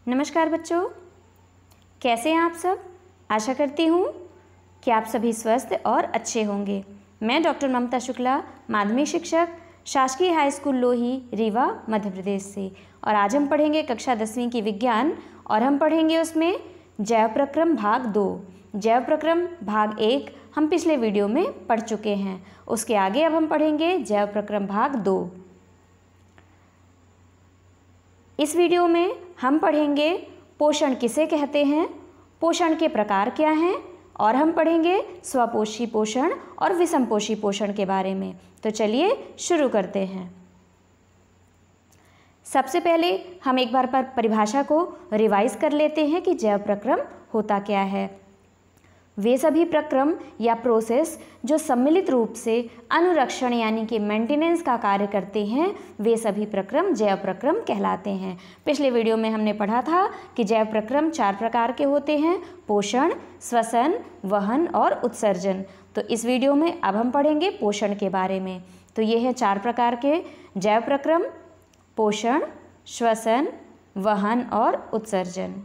नमस्कार बच्चों, कैसे हैं आप सब। आशा करती हूँ कि आप सभी स्वस्थ और अच्छे होंगे। मैं डॉक्टर ममता शुक्ला, माध्यमिक शिक्षक, शासकीय हाई स्कूल लोही, रीवा, मध्य प्रदेश से। और आज हम पढ़ेंगे कक्षा 10वीं की विज्ञान, और हम पढ़ेंगे उसमें जैव प्रक्रम भाग 2। जैव प्रक्रम भाग 1 हम पिछले वीडियो में पढ़ चुके हैं। उसके आगे अब हम पढ़ेंगे जैव प्रक्रम भाग 2। इस वीडियो में हम पढ़ेंगे पोषण किसे कहते हैं, पोषण के प्रकार क्या हैं, और हम पढ़ेंगे स्वपोषी पोषण और विषमपोषी पोषण के बारे में। तो चलिए शुरू करते हैं। सबसे पहले हम एक बार परिभाषा को रिवाइज कर लेते हैं कि जैव प्रक्रम होता क्या है। वे सभी प्रक्रम या प्रोसेस जो सम्मिलित रूप से अनुरक्षण यानी कि मेंटेनेंस का कार्य करते हैं, वे सभी प्रक्रम जैव प्रक्रम कहलाते हैं। पिछले वीडियो में हमने पढ़ा था कि जैव प्रक्रम 4 प्रकार के होते हैं: पोषण, श्वसन, वहन और उत्सर्जन। तो इस वीडियो में अब हम पढ़ेंगे पोषण के बारे में। तो ये हैं 4 प्रकार के जैव प्रक्रम: पोषण, श्वसन, वहन और उत्सर्जन।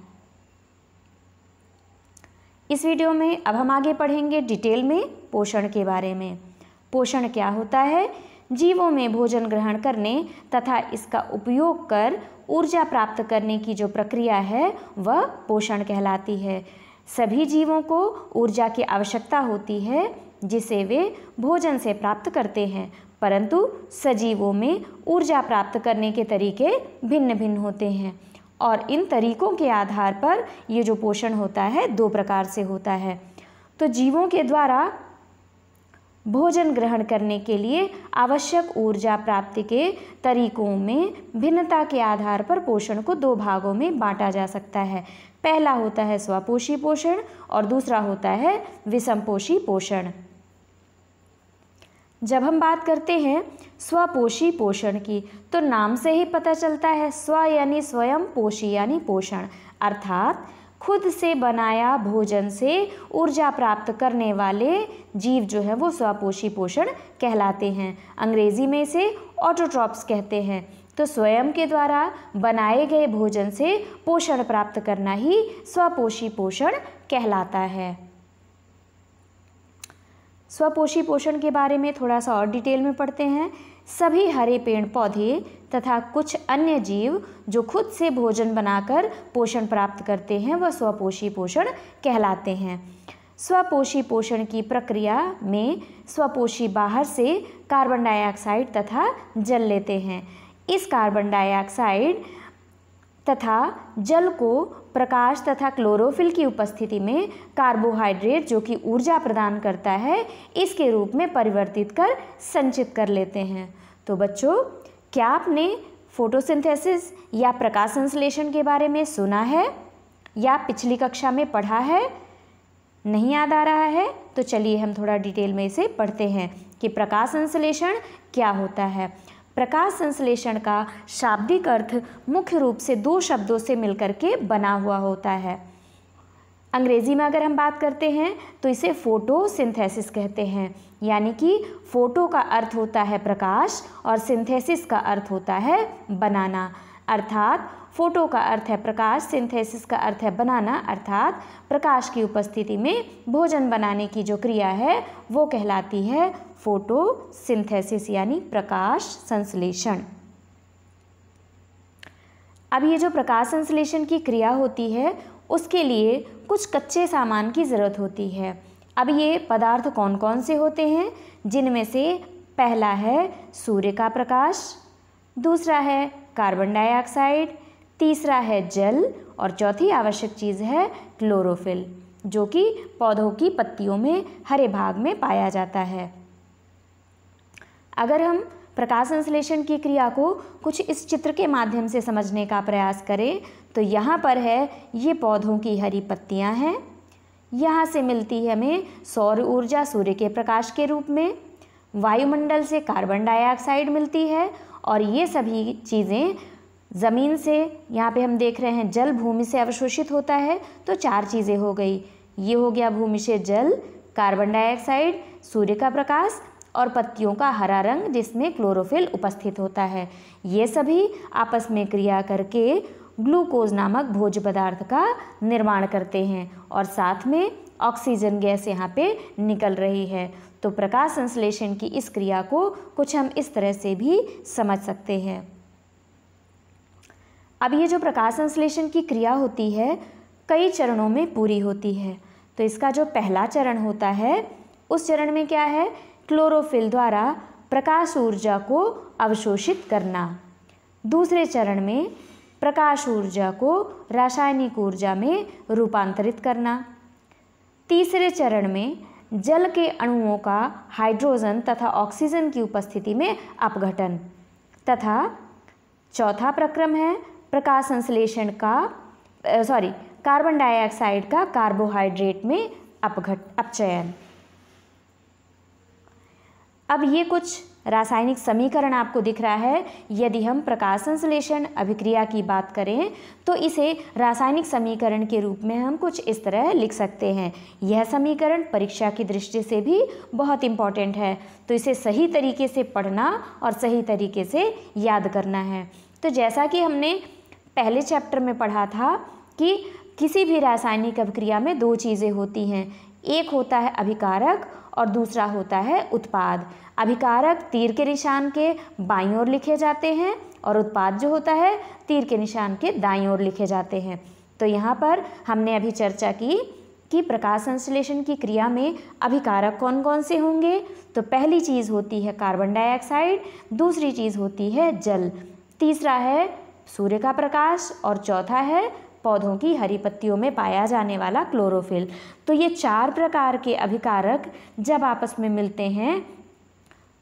इस वीडियो में अब हम आगे पढ़ेंगे डिटेल में पोषण के बारे में। पोषण क्या होता है? जीवों में भोजन ग्रहण करने तथा इसका उपयोग कर ऊर्जा प्राप्त करने की जो प्रक्रिया है वह पोषण कहलाती है। सभी जीवों को ऊर्जा की आवश्यकता होती है जिसे वे भोजन से प्राप्त करते हैं, परंतु सजीवों में ऊर्जा प्राप्त करने के तरीके भिन्न भिन्न होते हैं, और इन तरीकों के आधार पर ये जो पोषण होता है 2 प्रकार से होता है। तो जीवों के द्वारा भोजन ग्रहण करने के लिए आवश्यक ऊर्जा प्राप्ति के तरीकों में भिन्नता के आधार पर पोषण को 2 भागों में बांटा जा सकता है। पहला होता है स्वपोषी पोषण और दूसरा होता है विषमपोषी पोषण। जब हम बात करते हैं स्वपोषी पोषण की, तो नाम से ही पता चलता है स्व यानी स्वयं, पोषी यानी पोषण, अर्थात खुद से बनाया भोजन से ऊर्जा प्राप्त करने वाले जीव जो है वो स्वपोषी पोषण कहलाते हैं। अंग्रेजी में इसे ऑटोट्रॉप्स कहते हैं। तो स्वयं के द्वारा बनाए गए भोजन से पोषण प्राप्त करना ही स्वपोषी पोषण कहलाता है। स्वपोषी पोषण के बारे में थोड़ा सा और डिटेल में पढ़ते हैं। सभी हरे पेड़ पौधे तथा कुछ अन्य जीव जो खुद से भोजन बनाकर पोषण प्राप्त करते हैं वह स्वपोषी पोषण कहलाते हैं। स्वपोषी पोषण की प्रक्रिया में स्वपोषी बाहर से कार्बन डाइऑक्साइड तथा जल लेते हैं। इस कार्बन डाइऑक्साइड तथा जल को प्रकाश तथा क्लोरोफिल की उपस्थिति में कार्बोहाइड्रेट जो कि ऊर्जा प्रदान करता है इसके रूप में परिवर्तित कर संचित कर लेते हैं। तो बच्चों, क्या आपने फोटोसिंथेसिस या प्रकाश संश्लेषण के बारे में सुना है या पिछली कक्षा में पढ़ा है? नहीं याद आ रहा है? तो चलिए हम थोड़ा डिटेल में इसे पढ़ते हैं कि प्रकाश संश्लेषण क्या होता है। प्रकाश संश्लेषण का शाब्दिक अर्थ मुख्य रूप से 2 शब्दों से मिलकर के बना हुआ होता है। अंग्रेजी में अगर हम बात करते हैं तो इसे फोटोसिंथेसिस कहते हैं, यानी कि फोटो का अर्थ होता है प्रकाश और सिंथेसिस का अर्थ होता है बनाना। अर्थात फोटो का अर्थ है प्रकाश, सिंथेसिस का अर्थ है बनाना, अर्थात प्रकाश की उपस्थिति में भोजन बनाने की जो क्रिया है वो कहलाती है फोटोसिंथेसिस यानी प्रकाश संश्लेषण। अब ये जो प्रकाश संश्लेषण की क्रिया होती है उसके लिए कुछ कच्चे सामान की ज़रूरत होती है। अब ये पदार्थ कौन कौन से होते हैं, जिनमें से पहला है सूर्य का प्रकाश, दूसरा है कार्बन डाइऑक्साइड, तीसरा है जल और चौथी आवश्यक चीज़ है क्लोरोफिल, जो कि पौधों की पत्तियों में हरे भाग में पाया जाता है। अगर हम प्रकाश संश्लेषण की क्रिया को कुछ इस चित्र के माध्यम से समझने का प्रयास करें तो यहाँ पर है ये पौधों की हरी पत्तियाँ हैं। यहाँ से मिलती है हमें सौर ऊर्जा सूर्य के प्रकाश के रूप में, वायुमंडल से कार्बन डाइऑक्साइड मिलती है, और ये सभी चीज़ें ज़मीन से, यहाँ पे हम देख रहे हैं जल भूमि से अवशोषित होता है। तो 4 चीज़ें हो गई, ये हो गया भूमि से जल, कार्बन डाइऑक्साइड, सूर्य का प्रकाश और पत्तियों का हरा रंग जिसमें क्लोरोफिल उपस्थित होता है। ये सभी आपस में क्रिया करके ग्लूकोज नामक भोज्य पदार्थ का निर्माण करते हैं और साथ में ऑक्सीजन गैस यहाँ पे निकल रही है। तो प्रकाश संश्लेषण की इस क्रिया को कुछ हम इस तरह से भी समझ सकते हैं। अब ये जो प्रकाश संश्लेषण की क्रिया होती है कई चरणों में पूरी होती है। तो इसका जो पहला चरण होता है उस चरण में क्या है, क्लोरोफिल द्वारा प्रकाश ऊर्जा को अवशोषित करना। दूसरे चरण में प्रकाश ऊर्जा को रासायनिक ऊर्जा में रूपांतरित करना। तीसरे चरण में जल के अणुओं का हाइड्रोजन तथा ऑक्सीजन की उपस्थिति में अपघटन तथा चौथा प्रक्रम है प्रकाश संश्लेषण का कार्बन डाइऑक्साइड का कार्बोहाइड्रेट में अपचयन। अब ये कुछ रासायनिक समीकरण आपको दिख रहा है। यदि हम प्रकाश संश्लेषण अभिक्रिया की बात करें तो इसे रासायनिक समीकरण के रूप में हम कुछ इस तरह लिख सकते हैं। यह समीकरण परीक्षा की दृष्टि से भी बहुत इम्पॉर्टेंट है, तो इसे सही तरीके से पढ़ना और सही तरीके से याद करना है। तो जैसा कि हमने पहले चैप्टर में पढ़ा था कि किसी भी रासायनिक अभिक्रिया में दो चीज़ें होती हैं, एक होता है अभिकारक और दूसरा होता है उत्पाद। अभिकारक तीर के निशान के बाईं ओर लिखे जाते हैं और उत्पाद जो होता है तीर के निशान के दाईं ओर लिखे जाते हैं। तो यहाँ पर हमने अभी चर्चा की कि प्रकाश संश्लेषण की क्रिया में अभिकारक कौन कौन से होंगे। तो पहली चीज़ होती है कार्बन डाइऑक्साइड, दूसरी चीज़ होती है जल, तीसरा है सूर्य का प्रकाश और चौथा है पौधों की हरी पत्तियों में पाया जाने वाला क्लोरोफिल। तो ये चार प्रकार के अभिकारक जब आपस में मिलते हैं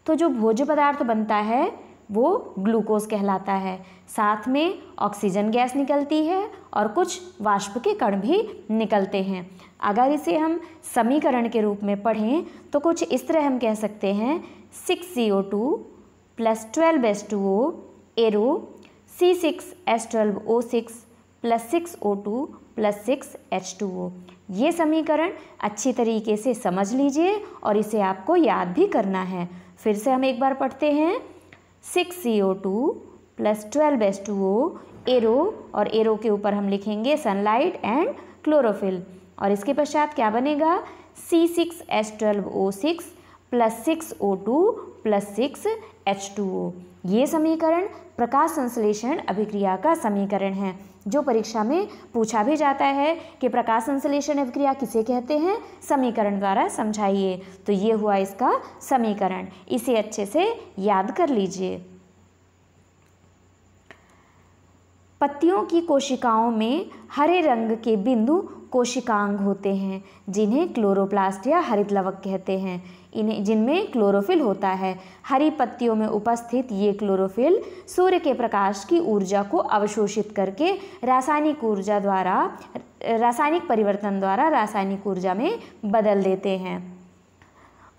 तो जो भोज्य पदार्थ बनता है वो ग्लूकोज कहलाता है। साथ में ऑक्सीजन गैस निकलती है और कुछ वाष्प के कण भी निकलते हैं। अगर इसे हम समीकरण के रूप में पढ़ें तो कुछ इस तरह हम कह सकते हैं 6CO2 + 12H2O arrow C6H12O6 + 6O2 + 6H2O। ये समीकरण अच्छी तरीके से समझ लीजिए और इसे आपको याद भी करना है। फिर से हम एक बार पढ़ते हैं 6CO2 + 12H2O एरो, और एरो के ऊपर हम लिखेंगे सनलाइट एंड क्लोरोफिल, और इसके पश्चात क्या बनेगा C6H12O6 + 6O2 + 6H2O। ये समीकरण प्रकाश संश्लेषण अभिक्रिया का समीकरण है, जो परीक्षा में पूछा भी जाता है कि प्रकाश संश्लेषण अभिक्रिया किसे कहते हैं, समीकरण द्वारा समझाइए। तो ये हुआ इसका समीकरण, इसे अच्छे से याद कर लीजिए। पत्तियों की कोशिकाओं में हरे रंग के बिंदु कोशिकांग होते हैं, जिन्हें क्लोरोप्लास्ट या हरित लवक कहते हैं, जिनमें क्लोरोफिल होता है। हरी पत्तियों में उपस्थित ये क्लोरोफिल सूर्य के प्रकाश की ऊर्जा को अवशोषित करके रासायनिक परिवर्तन द्वारा रासायनिक ऊर्जा में बदल देते हैं।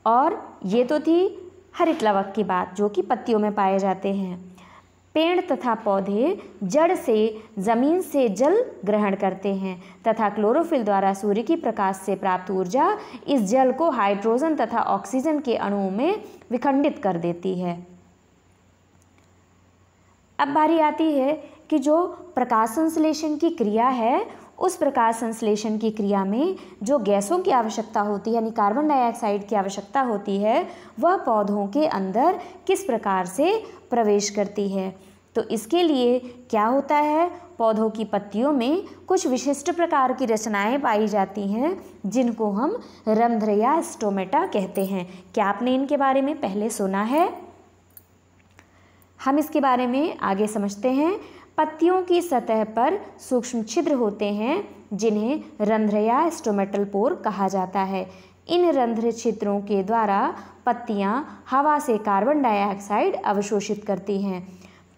और ये तो थी हरित लवक की बात, जो कि पत्तियों में पाए जाते हैं। पेड़ तथा पौधे जड़ से जमीन से जल ग्रहण करते हैं तथा क्लोरोफिल द्वारा सूर्य की प्रकाश से प्राप्त ऊर्जा इस जल को हाइड्रोजन तथा ऑक्सीजन के अणुओं में विखंडित कर देती है। अब बारी आती है कि जो प्रकाश संश्लेषण की क्रिया है, उस प्रकाश संश्लेषण की क्रिया में जो गैसों की आवश्यकता होती है, यानी कार्बन डाइऑक्साइड की आवश्यकता होती है, वह पौधों के अंदर किस प्रकार से प्रवेश करती है। तो इसके लिए क्या होता है, पौधों की पत्तियों में कुछ विशिष्ट प्रकार की रचनाएं पाई जाती हैं, जिनको हम रंध्र या स्टोमेटा कहते हैं। क्या आपने इनके बारे में पहले सुना है? हम इसके बारे में आगे समझते हैं। पत्तियों की सतह पर सूक्ष्म छिद्र होते हैं, जिन्हें रंध्र या स्टोमेटल पोर कहा जाता है। इन रंध्र छिद्रों के द्वारा पत्तियां हवा से कार्बन डाइऑक्साइड अवशोषित करती हैं।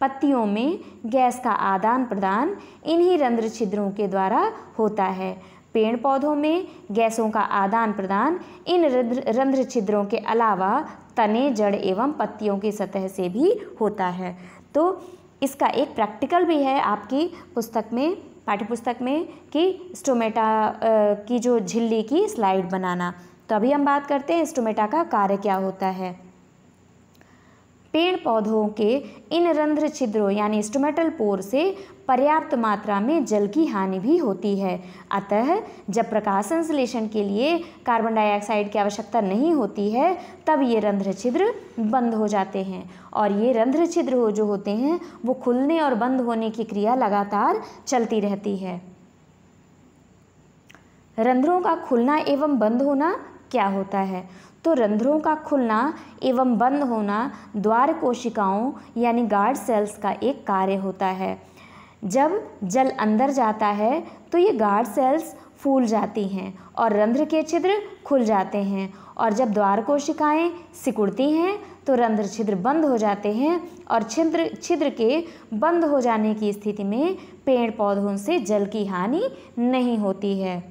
पत्तियों में गैस का आदान प्रदान इन्हीं रंध्र छिद्रों के द्वारा होता है। पेड़ पौधों में गैसों का आदान प्रदान इन रंध्र छिद्रों के अलावा तने, जड़ एवं पत्तियों की सतह से भी होता है। तो इसका एक प्रैक्टिकल भी है आपकी पुस्तक में, पाठ्यपुस्तक में, कि स्टोमेटा की जो झिल्ली की स्लाइड बनाना। तो अभी हम बात करते हैं स्टोमेटा का कार्य क्या होता है। पेड़ पौधों के इन रंध्र छिद्रों यानी स्टोमेटल पोर से पर्याप्त मात्रा में जल की हानि भी होती है। अतः जब प्रकाश संश्लेषण के लिए कार्बन डाइऑक्साइड की आवश्यकता नहीं होती है तब ये रंध्र छिद्र बंद हो जाते हैं और ये रंध्र छिद्र जो होते हैं वो खुलने और बंद होने की क्रिया लगातार चलती रहती है। रंध्रों का खुलना एवं बंद होना क्या होता है? तो रंध्रों का खुलना एवं बंद होना द्वार कोशिकाओं यानी गार्ड सेल्स का एक कार्य होता है। जब जल अंदर जाता है तो ये गार्ड सेल्स फूल जाती हैं और रंध्र के छिद्र खुल जाते हैं और जब द्वार कोशिकाएं सिकुड़ती हैं तो रंध्र छिद्र बंद हो जाते हैं और छिद्र के बंद हो जाने की स्थिति में पेड़ पौधों से जल की हानि नहीं होती है।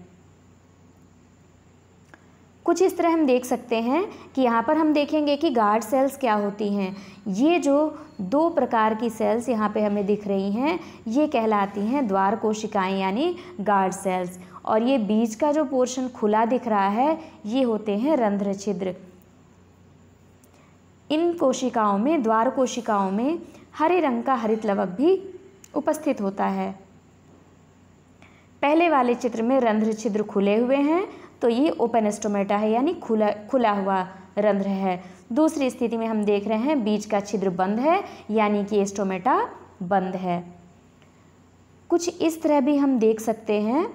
कुछ इस तरह हम देख सकते हैं कि यहाँ पर हम देखेंगे कि गार्ड सेल्स क्या होती हैं। ये जो दो प्रकार की सेल्स यहाँ पे हमें दिख रही हैं ये कहलाती हैं द्वार कोशिकाएं यानी गार्ड सेल्स, और ये बीच का जो पोर्शन खुला दिख रहा है ये होते हैं रंध्र छिद्र। इन कोशिकाओं में, द्वार कोशिकाओं में हरे रंग का हरित लवक भी उपस्थित होता है। पहले वाले चित्र में रंध्र छिद्र खुले हुए हैं तो ये ओपन स्टोमेटा है यानी खुला हुआ रंध्र है। दूसरी स्थिति में हम देख रहे हैं बीच का छिद्र बंद है यानी कि स्टोमेटा बंद है। कुछ इस तरह भी हम देख सकते हैं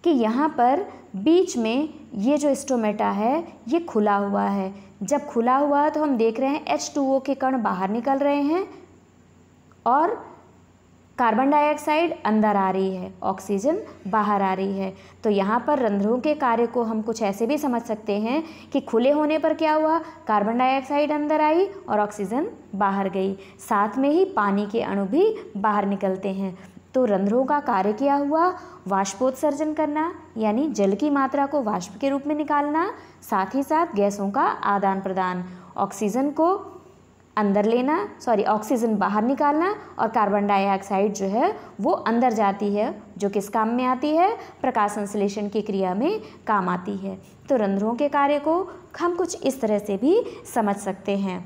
कि यहाँ पर बीच में ये जो स्टोमेटा है ये खुला हुआ है। जब खुला हुआ है तो हम देख रहे हैं H2O के कण बाहर निकल रहे हैं और कार्बन डाइऑक्साइड अंदर आ रही है, ऑक्सीजन बाहर आ रही है। तो यहाँ पर रंध्रों के कार्य को हम कुछ ऐसे भी समझ सकते हैं कि खुले होने पर क्या हुआ, कार्बन डाइऑक्साइड अंदर आई और ऑक्सीजन बाहर गई, साथ में ही पानी के अणु भी बाहर निकलते हैं। तो रंध्रों का कार्य क्या हुआ, वाष्पोत्सर्जन करना यानी जल की मात्रा को वाष्प के रूप में निकालना, साथ ही साथ गैसों का आदान प्रदान, ऑक्सीजन को अंदर लेना, ऑक्सीजन बाहर निकालना और कार्बन डाइऑक्साइड जो है वो अंदर जाती है, जो किस काम में आती है, प्रकाश संश्लेषण की क्रिया में काम आती है। तो रंध्रों के कार्य को हम कुछ इस तरह से भी समझ सकते हैं।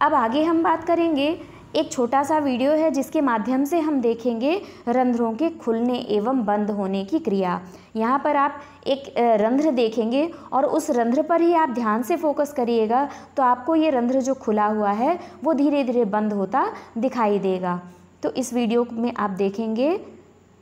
अब आगे हम बात करेंगे, एक छोटा सा वीडियो है जिसके माध्यम से हम देखेंगे रंध्रों के खुलने एवं बंद होने की क्रिया। यहाँ पर आप एक रंध्र देखेंगे और उस रंध्र पर ही आप ध्यान से फोकस करिएगा तो आपको ये रंध्र जो खुला हुआ है वो धीरे धीरे बंद होता दिखाई देगा। तो इस वीडियो में आप देखेंगे,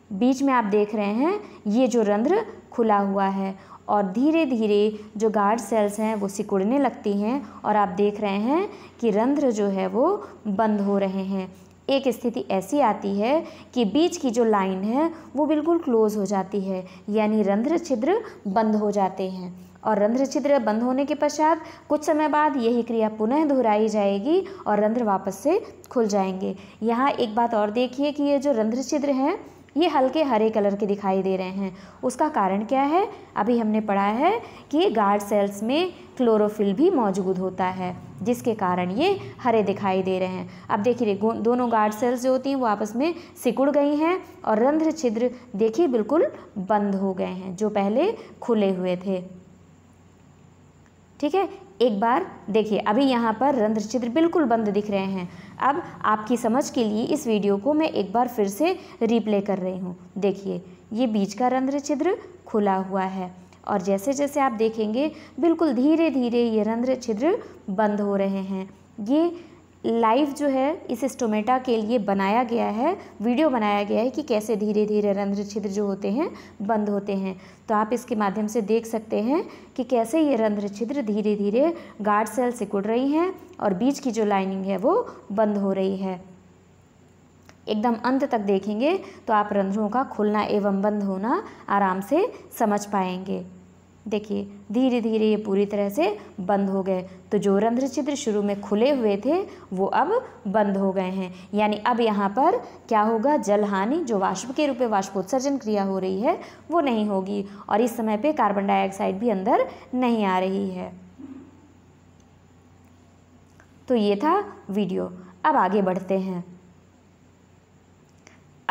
बीच में आप देख रहे हैं ये जो रंध्र खुला हुआ है और धीरे धीरे जो गार्ड सेल्स हैं वो सिकुड़ने लगती हैं और आप देख रहे हैं कि रंध्र जो है वो बंद हो रहे हैं। एक स्थिति ऐसी आती है कि बीच की जो लाइन है वो बिल्कुल क्लोज हो जाती है यानी रंध्र छिद्र बंद हो जाते हैं और रंध्र छिद्र बंद होने के पश्चात कुछ समय बाद यही क्रिया पुनः दोहराई जाएगी और रंध्र वापस से खुल जाएंगे। यहाँ एक बात और देखिए कि ये जो रंध्र छिद्र हैं ये हल्के हरे कलर के दिखाई दे रहे हैं। उसका कारण क्या है, अभी हमने पढ़ा है कि गार्ड सेल्स में क्लोरोफिल भी मौजूद होता है जिसके कारण ये हरे दिखाई दे रहे हैं। अब देखिए दोनों गार्ड सेल्स जो होती हैं वो आपस में सिकुड़ गई हैं और रंध्र छिद्र देखिए बिल्कुल बंद हो गए हैं जो पहले खुले हुए थे। ठीक है, एक बार देखिए अभी यहाँ पर रंध्र छिद्र बिल्कुल बंद दिख रहे हैं। अब आपकी समझ के लिए इस वीडियो को मैं एक बार फिर से रिप्ले कर रही हूँ। देखिए ये बीच का रंध्र छिद्र खुला हुआ है और जैसे जैसे आप देखेंगे बिल्कुल धीरे धीरे ये रंध्र छिद्र बंद हो रहे हैं। ये लाइव जो है इस स्टोमेटा के लिए बनाया गया है, वीडियो बनाया गया है कि कैसे धीरे धीरे रंध्र छिद्र जो होते हैं बंद होते हैं। तो आप इसके माध्यम से देख सकते हैं कि कैसे ये रंध्र छिद्र धीरे धीरे गार्ड सेल सिकुड़ रही हैं और बीच की जो लाइनिंग है वो बंद हो रही है। एकदम अंत तक देखेंगे तो आप रंध्रों का खुलना एवं बंद होना आराम से समझ पाएंगे। देखिए धीरे धीरे ये पूरी तरह से बंद हो गए। तो जो रंध्र छिद्र शुरू में खुले हुए थे वो अब बंद हो गए हैं, यानी अब यहाँ पर क्या होगा, जल हानि जो वाष्प के रूप में वाष्पोत्सर्जन क्रिया हो रही है वो नहीं होगी और इस समय पे कार्बन डाइऑक्साइड भी अंदर नहीं आ रही है। तो ये था वीडियो। अब आगे बढ़ते हैं।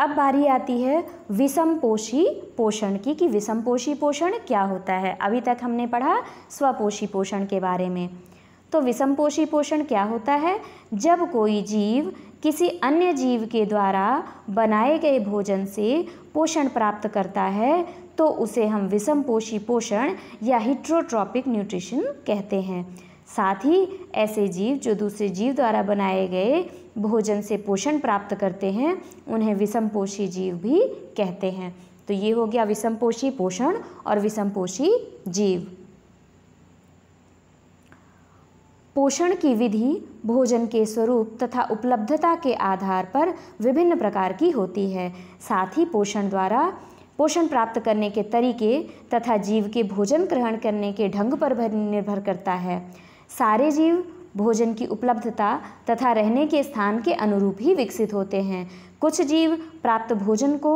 अब बारी आती है विषमपोषी पोषण की कि विषमपोषी पोषण क्या होता है। अभी तक हमने पढ़ा स्वपोषी पोषण के बारे में। तो विषमपोषी पोषण क्या होता है? जब कोई जीव किसी अन्य जीव के द्वारा बनाए गए भोजन से पोषण प्राप्त करता है तो उसे हम विषमपोषी पोषण या हेटेरोट्रॉपिक न्यूट्रिशन कहते हैं। साथ ही ऐसे जीव जो दूसरे जीव द्वारा बनाए गए भोजन से पोषण प्राप्त करते हैं उन्हें विषमपोषी जीव भी कहते हैं। तो ये हो गया विषमपोषी पोषण और विषमपोषी जीव। पोषण की विधि भोजन के स्वरूप तथा उपलब्धता के आधार पर विभिन्न प्रकार की होती है। साथ ही पोषण प्राप्त करने के तरीके तथा जीव के भोजन ग्रहण करने के ढंग पर निर्भर करता है। सारे जीव भोजन की उपलब्धता तथा रहने के स्थान के अनुरूप ही विकसित होते हैं। कुछ जीव प्राप्त भोजन को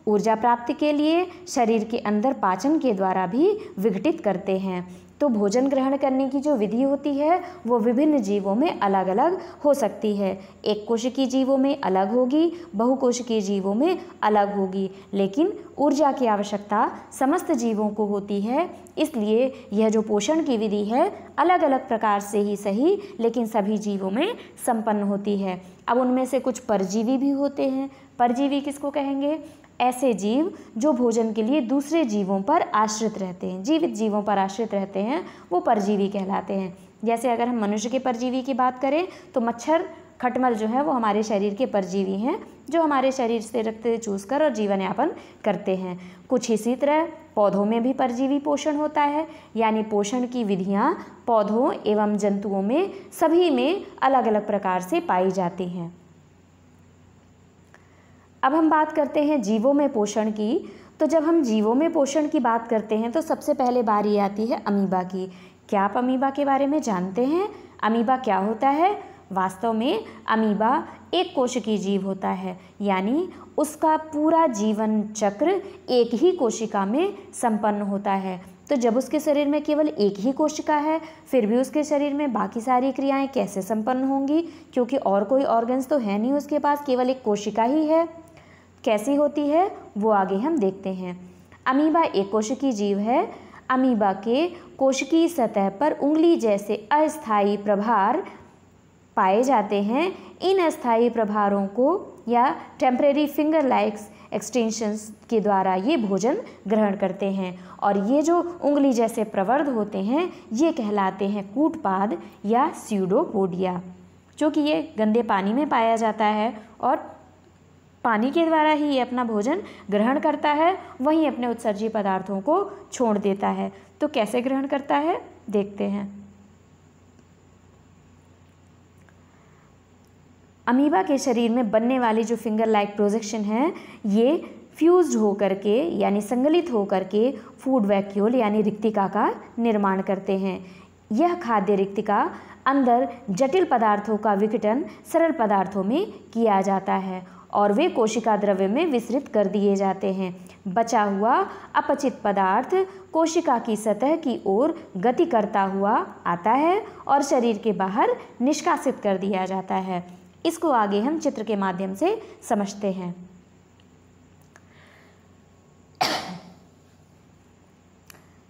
ऊर्जा प्राप्ति के लिए शरीर के अंदर पाचन के द्वारा भी विघटित करते हैं। तो भोजन ग्रहण करने की जो विधि होती है वो विभिन्न जीवों में अलग अलग हो सकती है। एक कोशिकीय जीवों में अलग होगी, बहुकोशिकीय जीवों में अलग होगी, लेकिन ऊर्जा की आवश्यकता समस्त जीवों को होती है। इसलिए यह जो पोषण की विधि है अलग अलग प्रकार से ही सही लेकिन सभी जीवों में संपन्न होती है। अब उनमें से कुछ परजीवी भी होते हैं। परजीवी किसको कहेंगे? ऐसे जीव जो भोजन के लिए दूसरे जीवों पर आश्रित रहते हैं, जीवित जीवों पर आश्रित रहते हैं, वो परजीवी कहलाते हैं। जैसे अगर हम मनुष्य के परजीवी की बात करें तो मच्छर, खटमल जो है वो हमारे शरीर के परजीवी हैं जो हमारे शरीर से रक्त चूसकर और जीवन यापन करते हैं। कुछ इसी तरह पौधों में भी परजीवी पोषण होता है, यानी पोषण की विधियाँ पौधों एवं जंतुओं में सभी में अलग अलग प्रकार से पाई जाती हैं। अब हम बात करते हैं जीवों में पोषण की। तो जब हम जीवों में पोषण की बात करते हैं तो सबसे पहले बारी आती है अमीबा की। क्या आप अमीबा के बारे में जानते हैं? अमीबा क्या होता है? वास्तव में अमीबा एक कोशिकीय जीव होता है, यानी उसका पूरा जीवन चक्र एक ही कोशिका में संपन्न होता है। तो जब उसके शरीर में केवल एक ही कोशिका है फिर भी उसके शरीर में बाकी सारी क्रियाएं कैसे संपन्न होंगी? क्योंकि और कोई ऑर्गन्स तो है नहीं उसके पास, केवल एक कोशिका ही है। कैसी होती है वो आगे हम देखते हैं। अमीबा एक कोशिकीय जीव है। अमीबा के कोशिकीय सतह पर उंगली जैसे अस्थायी प्रभार पाए जाते हैं। इन अस्थायी प्रभारों को या टेम्परेरी फिंगर लाइक एक्सटेंशंस के द्वारा ये भोजन ग्रहण करते हैं और ये जो उंगली जैसे प्रवर्ध होते हैं ये कहलाते हैं कूटपाद या स्यूडोपोडिया, जो कि ये गंदे पानी में पाया जाता है और पानी के द्वारा ही ये अपना भोजन ग्रहण करता है, वहीं अपने उत्सर्जी पदार्थों को छोड़ देता है। तो कैसे ग्रहण करता है देखते हैं। अमीबा के शरीर में बनने वाली जो फिंगर लाइक प्रोजेक्शन है ये फ्यूज्ड होकर के यानी संगलित होकर के फूड वैक्यूल यानी रिक्तिका का निर्माण करते हैं। यह खाद्य रिक्तिका अंदर जटिल पदार्थों का विघटन सरल पदार्थों में किया जाता है और वे कोशिका द्रव्य में विसरित कर दिए जाते हैं। बचा हुआ अपचित पदार्थ कोशिका की सतह की ओर गति करता हुआ आता है और शरीर के बाहर निष्कासित कर दिया जाता है। इसको आगे हम चित्र के माध्यम से समझते हैं।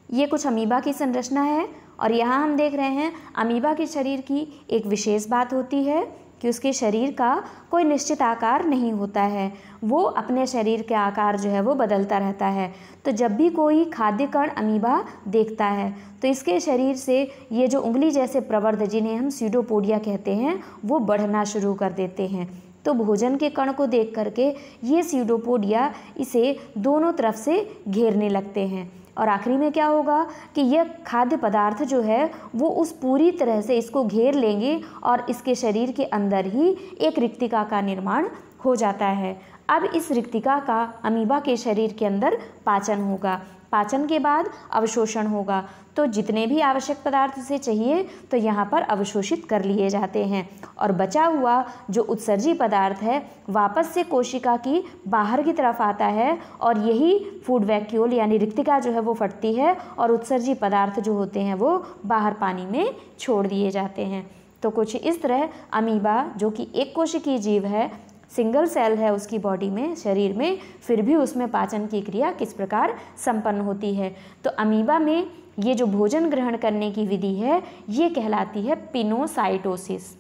ये कुछ अमीबा की संरचना है और यहाँ हम देख रहे हैं अमीबा के शरीर की एक विशेष बात होती है कि उसके शरीर का कोई निश्चित आकार नहीं होता है, वो अपने शरीर के आकार जो है वो बदलता रहता है। तो जब भी कोई खाद्य कण अमीबा देखता है तो इसके शरीर से ये जो उंगली जैसे प्रवर्ध जिन्हें हम स्यूडोपोडिया कहते हैं वो बढ़ना शुरू कर देते हैं। तो भोजन के कण को देख करके ये स्यूडोपोडिया इसे दोनों तरफ से घेरने लगते हैं और आखिरी में क्या होगा कि यह खाद्य पदार्थ जो है वो उस पूरी तरह से इसको घेर लेंगे और इसके शरीर के अंदर ही एक रिक्तिका का निर्माण हो जाता है। अब इस रिक्तिका का अमीबा के शरीर के अंदर पाचन होगा, पाचन के बाद अवशोषण होगा। तो जितने भी आवश्यक पदार्थ उसे चाहिए तो यहाँ पर अवशोषित कर लिए जाते हैं और बचा हुआ जो उत्सर्जी पदार्थ है वापस से कोशिका की बाहर की तरफ आता है और यही फूड वैक्यूल यानी रिक्तिका जो है वो फटती है और उत्सर्जी पदार्थ जो होते हैं वो बाहर पानी में छोड़ दिए जाते हैं। तो कुछ इस तरह अमीबा जो कि एक कोशिकीय जीव है सिंगल सेल है उसकी बॉडी में, शरीर में, फिर भी उसमें पाचन की क्रिया किस प्रकार संपन्न होती है। तो अमीबा में ये जो भोजन ग्रहण करने की विधि है ये कहलाती है पिनोसाइटोसिस।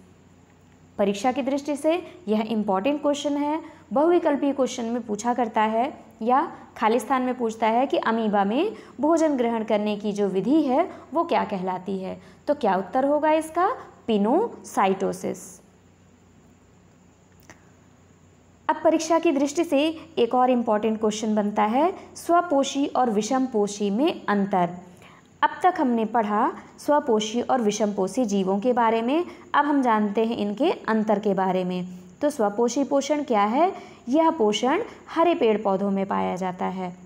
परीक्षा की दृष्टि से यह इम्पॉर्टेंट क्वेश्चन है, बहुविकल्पीय क्वेश्चन में पूछा करता है या खाली स्थान में पूछता है कि अमीबा में भोजन ग्रहण करने की जो विधि है वो क्या कहलाती है। तो क्या उत्तर होगा इसका? पिनोसाइटोसिस। अब परीक्षा की दृष्टि से एक और इम्पॉर्टेंट क्वेश्चन बनता है स्वपोषी और विषमपोषी में अंतर। अब तक हमने पढ़ा स्वपोषी और विषमपोषी जीवों के बारे में, अब हम जानते हैं इनके अंतर के बारे में। तो स्वपोषी पोषण क्या है? यह पोषण हरे पेड़ पौधों में पाया जाता है।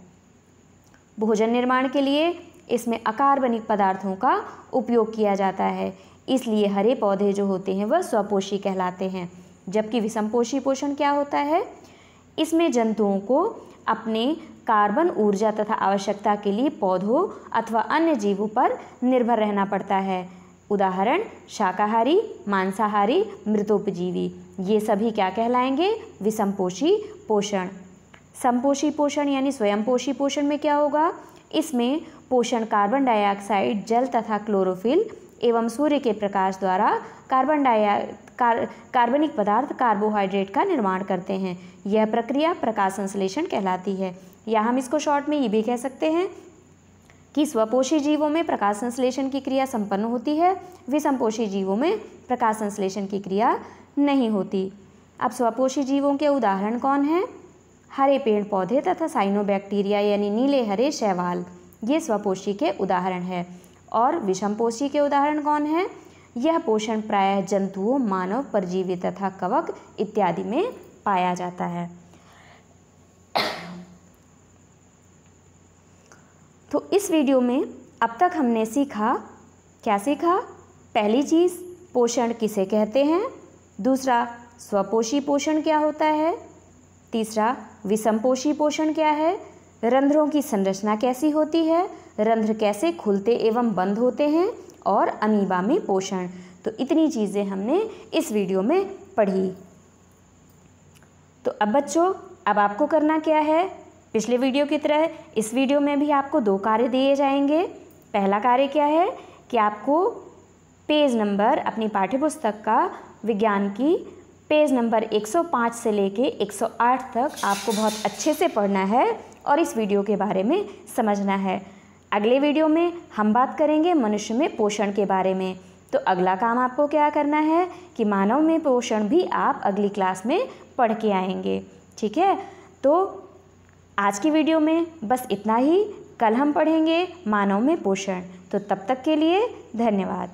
भोजन निर्माण के लिए इसमें अकार्बनिक पदार्थों का उपयोग किया जाता है, इसलिए हरे पौधे जो होते हैं वह स्वपोषी कहलाते हैं। जबकि विषमपोषी पोषण क्या होता है? इसमें जंतुओं को अपने कार्बन ऊर्जा तथा आवश्यकता के लिए पौधों अथवा अन्य जीवों पर निर्भर रहना पड़ता है। उदाहरण शाकाहारी, मांसाहारी, मृतोपजीवी, ये सभी क्या कहलाएंगे? विषमपोषी पोषण। समपोषी पोषण यानी स्वयंपोषी पोषण में क्या होगा? इसमें पोषण कार्बन डाइऑक्साइड, जल तथा क्लोरोफिल एवं सूर्य के प्रकाश द्वारा कार्बनिक पदार्थ कार्बोहाइड्रेट का निर्माण करते हैं। यह प्रक्रिया प्रकाश संश्लेषण कहलाती है। या हम इसको शॉर्ट में ये भी कह सकते हैं कि स्वपोषी जीवों में प्रकाश संश्लेषण की क्रिया संपन्न होती है, विषमपोषी जीवों में प्रकाश संश्लेषण की क्रिया नहीं होती। अब स्वपोषी जीवों के उदाहरण कौन हैं? हरे पेड़ पौधे तथा साइनोबैक्टीरिया यानी नीले हरे शैवाल, ये स्वपोषी के उदाहरण हैं। और विषमपोषी के उदाहरण कौन हैं? यह पोषण प्रायः जंतुओं, मानव, परजीवी तथा कवक इत्यादि में पाया जाता है। तो इस वीडियो में अब तक हमने सीखा, क्या सीखा? पहली चीज़ पोषण किसे कहते हैं, दूसरा स्वपोषी पोषण क्या होता है, तीसरा विषमपोषी पोषण क्या है, रंध्रों की संरचना कैसी होती है, रंध्र कैसे खुलते एवं बंद होते हैं, और अमीबा में पोषण। तो इतनी चीज़ें हमने इस वीडियो में पढ़ी। तो अब बच्चों, अब आपको करना क्या है? पिछले वीडियो की तरह इस वीडियो में भी आपको 2 कार्य दिए जाएंगे। पहला कार्य क्या है कि आपको पेज नंबर अपनी पाठ्यपुस्तक का विज्ञान की पेज नंबर 105 से लेके 108 तक आपको बहुत अच्छे से पढ़ना है और इस वीडियो के बारे में समझना है। अगले वीडियो में हम बात करेंगे मनुष्य में पोषण के बारे में। तो अगला काम आपको क्या करना है कि मानव में पोषण भी आप अगली क्लास में पढ़ के आएंगे। ठीक है, तो आज की वीडियो में बस इतना ही। कल हम पढ़ेंगे मानव में पोषण। तो तब तक के लिए धन्यवाद।